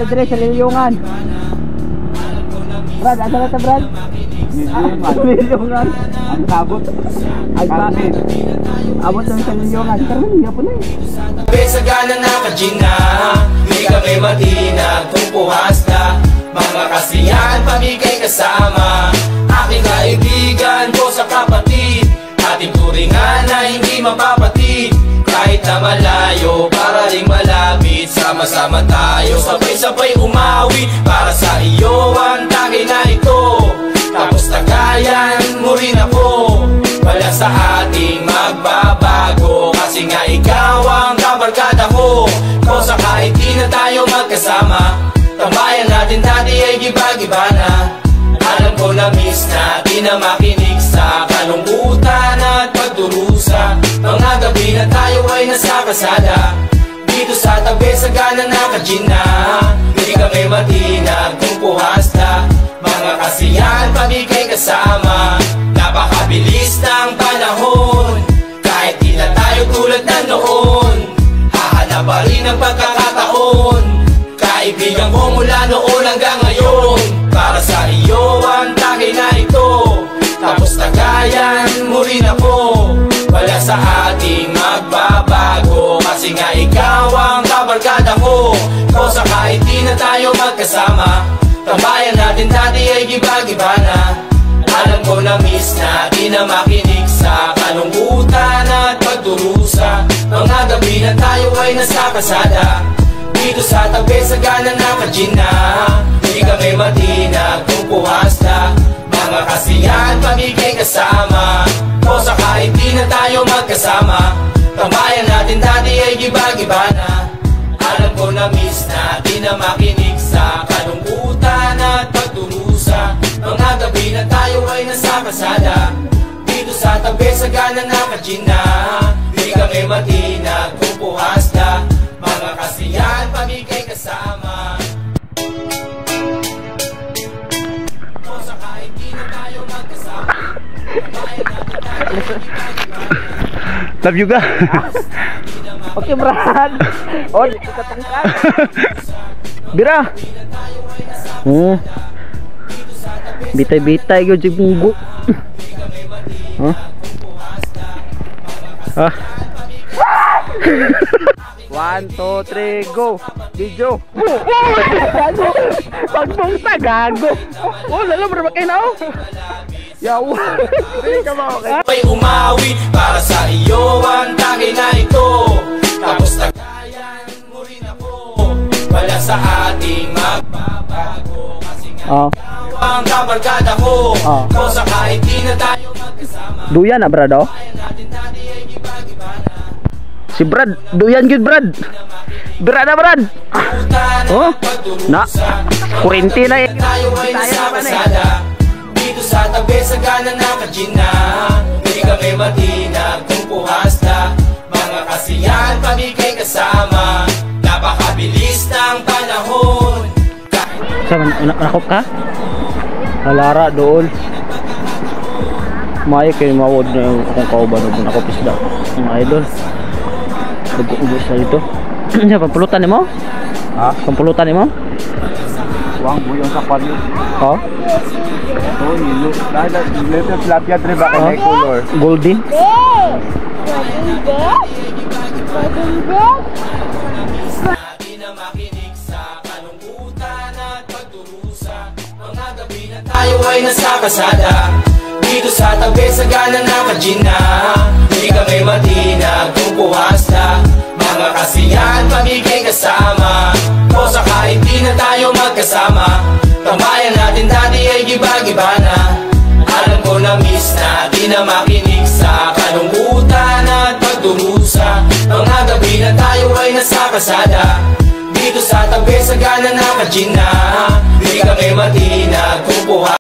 na dire sa Lilyungan. Brad, asa na ta Brad? Lilyungan. Ang sabot. Ay bakit? Abot lang sa Lilyungan. Karon niya po na eh. Sa gana na kajina, di kami matinag kung puhas na. Mga kasiyahan, pamigay kasama. Aking kaibigan ko sa kapatid, ating turingan na hindi mapapatid. Kahit na malayo, para ring malapit, sama-sama tayo, sabay-sabay umawi. Para sa iyo ang tagay na ito, tapos tagayan mo rin ako. Wala sa ating magbabago, kasi nga ikaw ang kabarkada ko. Kosa kahit di na tayo magkasama, tambayan natin dati ay giba-giba na. Alam ko na miss na, di na makinig sa kalungkutan at pagdurusa. Mga gabi na tayo ay nasa kasada, dito sa tabi sa gana na kajina. Di kami matinag kung puhas na. Mga kasiyahan, pamigay kasama. Napakabilis ng panahon, kahit di na tayo tulad na noon. Hahanap pa rin ang pagkakataon, kaibigan ko mula noon hanggang ngayon. Para sa iyo ang tagay na ito, tapos tagayan mo rin ako. Wala sa ating magbabago, kasi nga ikaw ang kabarkada ko. Kosa kahit di na tayo magkasama, tambayan natin dati ay giba-giba na. Alam ko na miss na, di na makinig sa kalungkutan at pagdurusa. Mga gabi na tayo ay nasa kasada, dito sa tabi sa gana na kajina. Di kami matinag kung puhas na. Mga kasiyahan, pamigay kasama. Kosa kahit di na tayo magkasama, tambayan natin dati ay giba-giba na. Alam ko na miss na, di na makinig sa kalungkutan at pagdurusa. Mga gabi na tayo ay nasa kasada, dito sa tabi sa gana na kajina. Di kami matinag kung puhas na. Mga kasiyahan, pamigay kasama. Kosa kahit di na tayo magkasama, tambayan natin dati ay giba-giba na. Love you ga. Okay Brad. Oh, katungkad. Bira. Bitay-bitay gyud jig munggo. Ah. 1, 2, 3, go! Video! Gago! Pagpunta, gago! Oh, lalo, bro, makay na oh! Yaw! Hindi ka ba okay? May umawi, para sa iyo ang tagay na ito, tapos tagayan mo rin ako. Wala sa ating magbabago, kasi nga ikaw ang kabarkada ko. Kosa kahit di na tayo magkasama, duyan na, Brad, oh? Si Brad, duyan good Brad. Brad na Brad. Oh, na. Kurente na eh. Tayo ay nasa kasada, dito sa tabi sa gana na kajina. Di kami matinag kung puhas na. Mga kasiyahan, pamigay kasama. Napakabilis ng panahon. Saan, nakop ka? Halara doon. Maya kayo mawad na yung kung kauban kung nakopis daw. Mga idol. Ugo sa ito. Siya, pampulutan ni mo? Ha? Pampulutan ni mo? Huwag buyong sa palyo. Oh? Ito, nilo. Dahil little tilapia tree ba kaya color? Golden? Di na makinig sa kalungkutan at pagdurusa. Mga gabi na tayo ay nasa kasada, dito sa tabi sa gana na kajina. Di kami matinag kung puhas na. Mga kasiyahan, pamigay kasama. Kosa kahit di na tayo magkasama, tambayan natin dati ay giba-giba na. Alam ko na miss na, di na makinig sa kalungkutan at pagdurusa. Mga gabi na tayo ay nasa kasada, dito sa tabi sa gana na kajina. Di kami matinag kung puhas